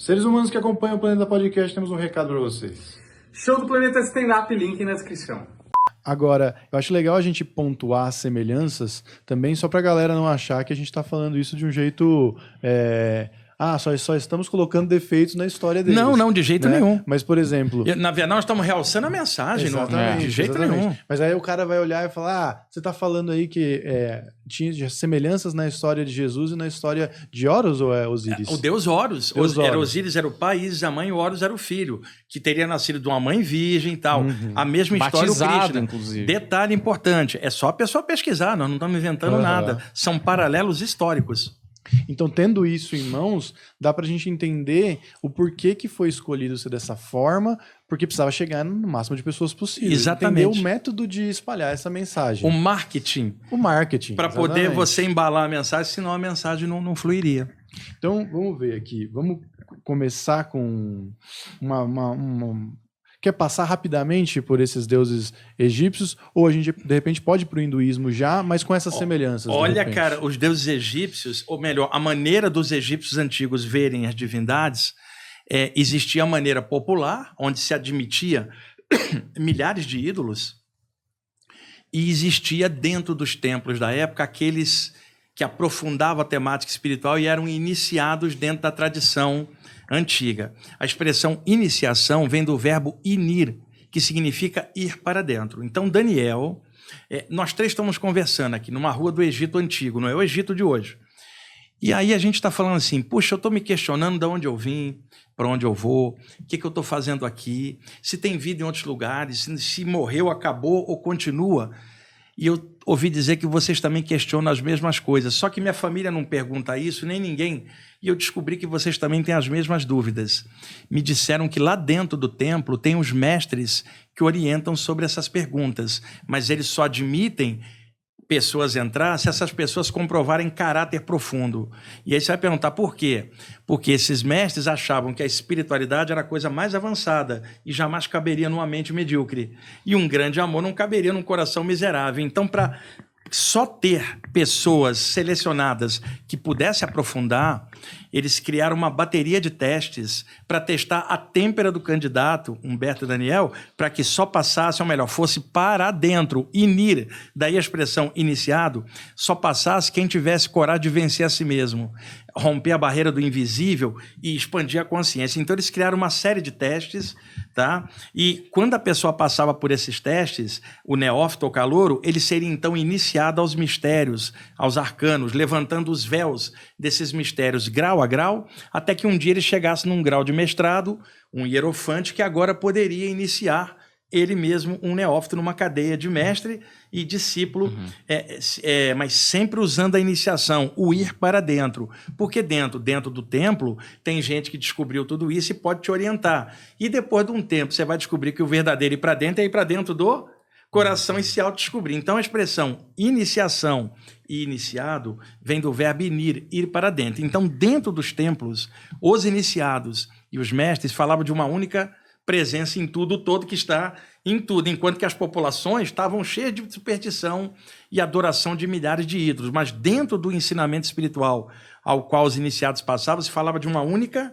Seres humanos que acompanham o Planeta Podcast, temos um recado para vocês. Show do Planeta Stand-Up, link na descrição. Agora, eu acho legal a gente pontuar as semelhanças também, só pra galera não achar que a gente tá falando isso de um jeito... só estamos colocando defeitos na história deles. Não, de jeito nenhum. Mas, por exemplo... Na verdade, nós estamos realçando a mensagem. Exatamente, De jeito exatamente. nenhum. Mas aí o cara vai olhar e falar, você tá falando aí que tinha semelhanças na história de Jesus e na história de Horus ou é Osíris? O deus Horus. Deus Horus. Osíris era o pai, Ísis a mãe, e Horus era o filho, que teria nascido de uma mãe virgem e tal. A mesma história do Krishna. Inclusive. Detalhe importante, é só a pessoa pesquisar, nós não estamos inventando nada. São paralelos históricos. Então, tendo isso em mãos, dá pra gente entender o porquê que foi escolhido ser dessa forma, porque precisava chegar no máximo de pessoas possível. Exatamente. Entender o método de espalhar essa mensagem. O marketing. Para Poder você embalar a mensagem, senão a mensagem não fluiria. Então, vamos ver aqui. Vamos começar com Quer passar rapidamente por esses deuses egípcios? Ou a gente, de repente, pode ir para o hinduísmo já, mas com essas semelhanças? Olha, cara, os deuses egípcios, ou melhor, a maneira dos egípcios antigos verem as divindades, existia a maneira popular, onde se admitia milhares de ídolos, e existia dentro dos templos da época aqueles que aprofundavam a temática espiritual e eram iniciados dentro da tradição antiga. A expressão iniciação vem do verbo inir, que significa ir para dentro. Então, Daniel, nós três estamos conversando aqui numa rua do Egito Antigo, não é o Egito de hoje. E aí a gente está falando assim, puxa, eu estou me questionando de onde eu vim, para onde eu vou, o que eu estou fazendo aqui, se tem vida em outros lugares, se morreu, acabou ou continua. E eu ouvi dizer que vocês também questionam as mesmas coisas, só que minha família não pergunta isso, nem ninguém, e eu descobri que vocês também têm as mesmas dúvidas. Me disseram que lá dentro do templo tem os mestres que orientam sobre essas perguntas, mas eles só admitem pessoas entrar se essas pessoas comprovarem caráter profundo. E aí você vai perguntar por quê? Porque esses mestres achavam que a espiritualidade era a coisa mais avançada e jamais caberia numa mente medíocre. E um grande amor não caberia num coração miserável. Então, para só ter pessoas selecionadas que pudessem aprofundar, eles criaram uma bateria de testes para testar a têmpera do candidato, Humberto e Daniel, para que só passasse, ou melhor, fosse para dentro, inir, daí a expressão iniciado, só passasse quem tivesse coragem de vencer a si mesmo, romper a barreira do invisível e expandir a consciência. Então eles criaram uma série de testes, tá? E quando a pessoa passava por esses testes, o neófito ou calouro, ele seria então iniciado aos mistérios, aos arcanos, levantando os véus desses mistérios grau a grau, até que um dia ele chegasse num grau de mestrado, um hierofante que agora poderia iniciar ele mesmo, um neófito, numa cadeia de mestre e discípulo, mas sempre usando a iniciação, o ir para dentro. Porque dentro do templo tem gente que descobriu tudo isso e pode te orientar. E depois de um tempo você vai descobrir que o verdadeiro ir para dentro é ir para dentro do coração e se autodescobrir. Então a expressão iniciação e iniciado vem do verbo inir, ir para dentro. Então dentro dos templos, os iniciados e os mestres falavam de uma única presença em tudo, todo que está em tudo, enquanto que as populações estavam cheias de superstição e adoração de milhares de ídolos. Mas dentro do ensinamento espiritual ao qual os iniciados passavam, se falava de uma única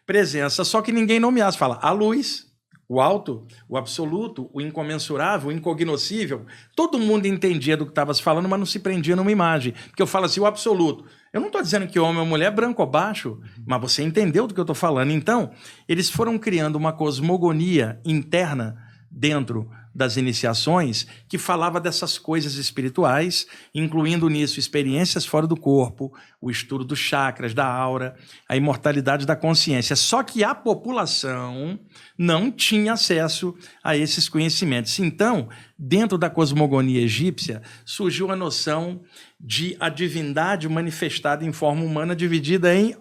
presença, só que ninguém nomeava. Se fala a luz, o alto, o absoluto, o incomensurável, o incognoscível. Todo mundo entendia do que estava se falando, mas não se prendia numa imagem. Porque eu falo assim, o absoluto. Eu não estou dizendo que homem ou mulher é branco ou baixo, mas você entendeu do que eu estou falando. Então, eles foram criando uma cosmogonia interna dentro das iniciações que falava dessas coisas espirituais, incluindo nisso experiências fora do corpo, o estudo dos chakras, da aura, a imortalidade da consciência. Só que a população não tinha acesso a esses conhecimentos. Então, dentro da cosmogonia egípcia, surgiu a noção de a divindade manifestada em forma humana, dividida em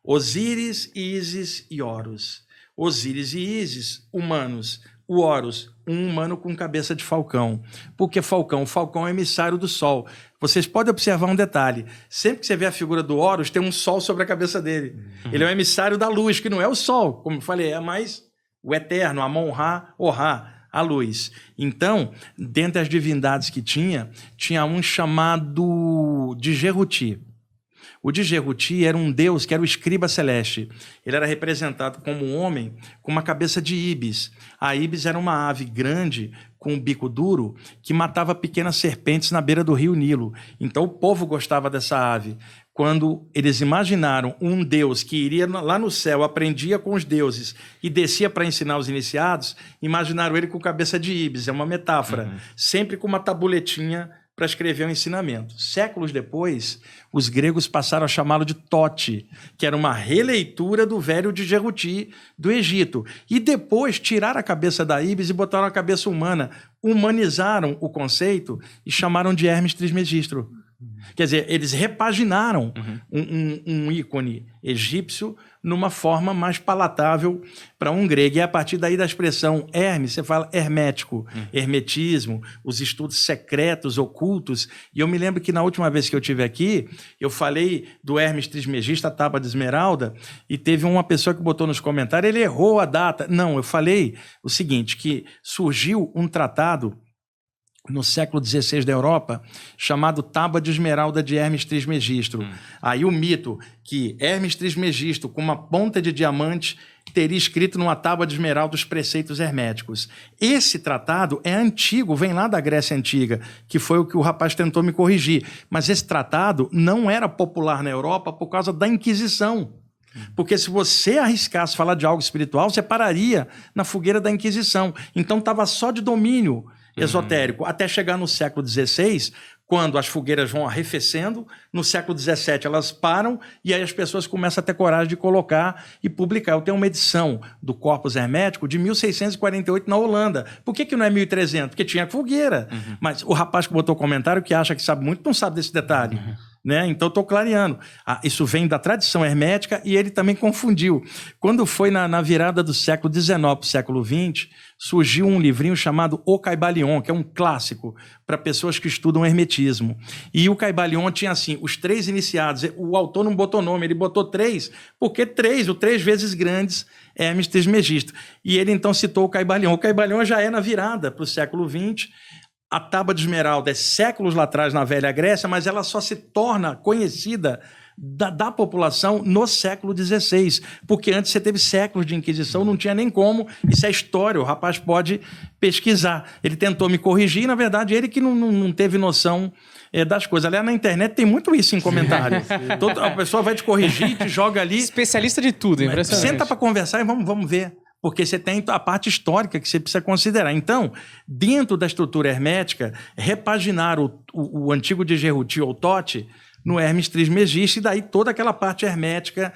Osíris, Ísis e Horus. Osíris e Ísis, humanos. O Horus, um humano com cabeça de falcão. Por que falcão? O falcão é emissário do sol. Vocês podem observar um detalhe. Sempre que você vê a figura do Horus, tem um sol sobre a cabeça dele. Ele é o emissário da luz, que não é o sol, como eu falei, é mais o eterno, Amon-Ra, Ora, a luz. Então, dentre as divindades que tinha um chamado de Jeruti. O Djehuti era um deus que era o escriba celeste. Ele era representado como um homem com uma cabeça de ibis. A ibis era uma ave grande, com um bico duro, que matava pequenas serpentes na beira do rio Nilo. Então o povo gostava dessa ave. Quando eles imaginaram um deus que iria lá no céu, aprendia com os deuses e descia para ensinar os iniciados, imaginaram ele com cabeça de ibis. É uma metáfora. Sempre com uma tabuletinha para escrever um ensinamento. Séculos depois, os gregos passaram a chamá-lo de Tote, que era uma releitura do velho Djehuti do Egito. E depois tiraram a cabeça da ibis e botaram a cabeça humana. Humanizaram o conceito e chamaram de Hermes Trismegisto. Quer dizer, eles repaginaram um ícone egípcio numa forma mais palatável para um grego. E a partir daí da expressão Hermes, você fala hermético, hermetismo, os estudos secretos, ocultos. E eu me lembro que na última vez que eu estive aqui, eu falei do Hermes Trismegisto, a tábua de esmeralda, e teve uma pessoa que botou nos comentários, ele errou a data. Não, eu falei o seguinte, que surgiu um tratado no século XVI da Europa, chamado Tábua de Esmeralda de Hermes Trismegisto. Aí o mito que Hermes Trismegisto, com uma ponta de diamante, teria escrito numa tábua de esmeralda os preceitos herméticos. Esse tratado é antigo, vem lá da Grécia Antiga, que foi o que o rapaz tentou me corrigir. Mas esse tratado não era popular na Europa por causa da Inquisição. Porque se você arriscasse falar de algo espiritual, você pararia na fogueira da Inquisição. Então estava só de domínio esotérico, até chegar no século XVI, quando as fogueiras vão arrefecendo, no século XVII elas param e aí as pessoas começam a ter coragem de colocar e publicar. Eu tenho uma edição do Corpus Hermético de 1648 na Holanda. Por que não é 1300? Porque tinha fogueira. Mas o rapaz que botou o comentário, que acha que sabe muito, não sabe desse detalhe. Né? Então, estou clareando. Isso vem da tradição hermética e ele também confundiu. Quando foi na virada do século XIX para o século XX, surgiu um livrinho chamado O Caibalion, que é um clássico para pessoas que estudam hermetismo. E o Caibalion tinha assim, os 3 iniciados. O autor não botou nome, ele botou 3, porque 3 vezes grandes, Hermes Trismegisto. E ele então citou o Caibalion. O Caibalion já é na virada para o século XX. A tábua de esmeralda é séculos lá atrás na Velha Grécia, mas ela só se torna conhecida da população no século XVI, porque antes você teve séculos de Inquisição, não tinha nem como, isso é história, o rapaz pode pesquisar. Ele tentou me corrigir, na verdade, ele que não teve noção das coisas. Aliás, na internet tem muito isso em comentário. A pessoa vai te corrigir, te joga ali. Especialista de tudo, impressionante. Senta para conversar e vamos ver. Porque você tem a parte histórica que você precisa considerar. Então, dentro da estrutura hermética, repaginar o antigo Djehuti ou Tote no Hermes Trismegisto e daí toda aquela parte hermética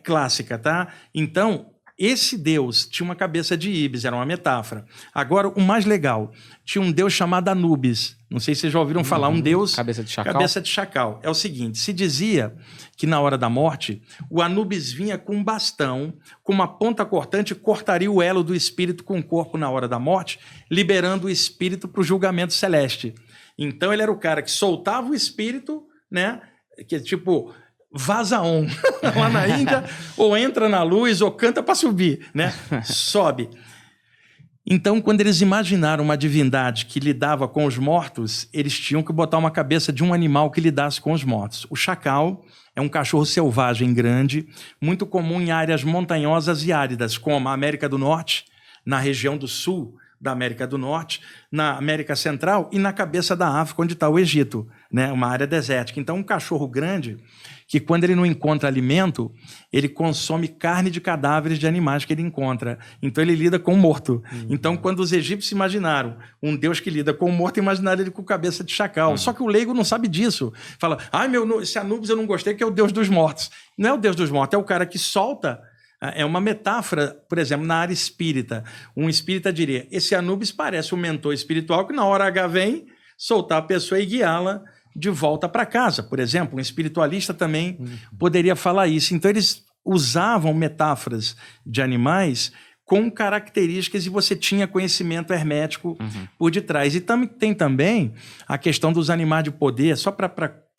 clássica, tá? Então, esse deus tinha uma cabeça de ibis, era uma metáfora. Agora, o mais legal, tinha um deus chamado Anubis. Não sei se vocês já ouviram falar, um deus... Cabeça de chacal. Cabeça de chacal. É o seguinte, se dizia que na hora da morte, o Anubis vinha com um bastão, com uma ponta cortante, e cortaria o elo do espírito com o corpo na hora da morte, liberando o espírito para o julgamento celeste. Então, ele era o cara que soltava o espírito, né? Que tipo... vaza on lá na Índia, ou entra na luz, ou canta para subir, né? Sobe. Então, quando eles imaginaram uma divindade que lidava com os mortos, eles tinham que botar uma cabeça de um animal que lidasse com os mortos. O chacal é um cachorro selvagem grande, muito comum em áreas montanhosas e áridas, como a América do Norte, na região do sul da América do Norte, na América Central e na cabeça da África, onde está o Egito, né? Uma área desértica. Então, um cachorro grande que, quando ele não encontra alimento, ele consome carne de cadáveres de animais que ele encontra. Então, ele lida com o morto. Então, quando os egípcios imaginaram um deus que lida com o morto, imaginaram ele com cabeça de chacal. Só que o leigo não sabe disso. Fala, esse Anubis eu não gostei, que é o deus dos mortos. Não é o deus dos mortos, é o cara que solta. É uma metáfora, por exemplo, na área espírita. Um espírita diria, esse Anubis parece um mentor espiritual que na hora H vem soltar a pessoa e guiá-la de volta para casa. Por exemplo, um espiritualista também poderia falar isso. Então, eles usavam metáforas de animais com características e você tinha conhecimento hermético por detrás. E tem também a questão dos animais de poder, só para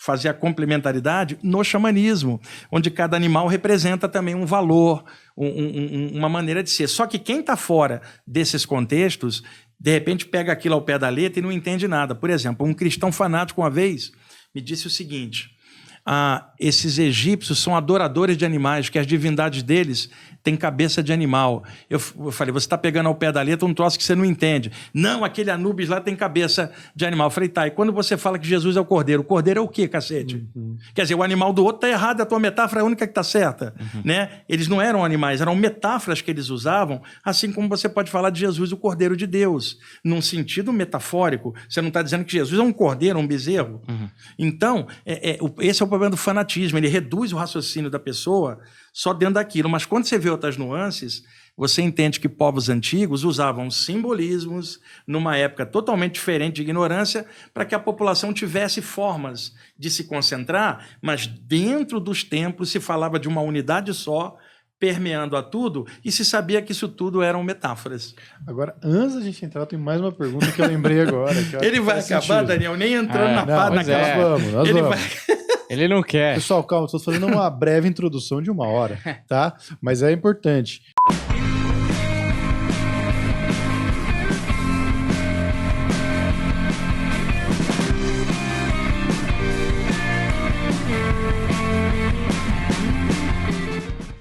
fazer a complementaridade, no xamanismo, onde cada animal representa também um valor, uma maneira de ser. Só que quem está fora desses contextos, de repente pega aquilo ao pé da letra e não entende nada. Por exemplo, um cristão fanático uma vez me disse o seguinte, esses egípcios são adoradores de animais, que as divindades deles têm cabeça de animal. Eu falei, você está pegando ao pé da letra um troço que você não entende. Não, aquele Anubis lá tem cabeça de animal. Eu falei, tá, e quando você fala que Jesus é o cordeiro é o quê, cacete? Quer dizer, o animal do outro está errado, a tua metáfora é a única que está certa. Né? Eles não eram animais, eram metáforas que eles usavam, assim como você pode falar de Jesus, o cordeiro de Deus, num sentido metafórico. Você não está dizendo que Jesus é um cordeiro, um bezerro? Então, esse é o problema do fanatismo, ele reduz o raciocínio da pessoa só dentro daquilo, mas quando você vê outras nuances, você entende que povos antigos usavam simbolismos numa época totalmente diferente de ignorância para que a população tivesse formas de se concentrar, mas dentro dos templos se falava de uma unidade só, permeando a tudo, e se sabia que isso tudo eram metáforas. Agora, antes da gente entrar, tem mais uma pergunta que eu lembrei agora. Ele vai acabar, sentido. Daniel, nem entrando Não, naquela... nós vamos. Ele Vai... Ele não quer. Pessoal, calma, estou fazendo uma breve introdução de 1 hora, tá? Mas é importante.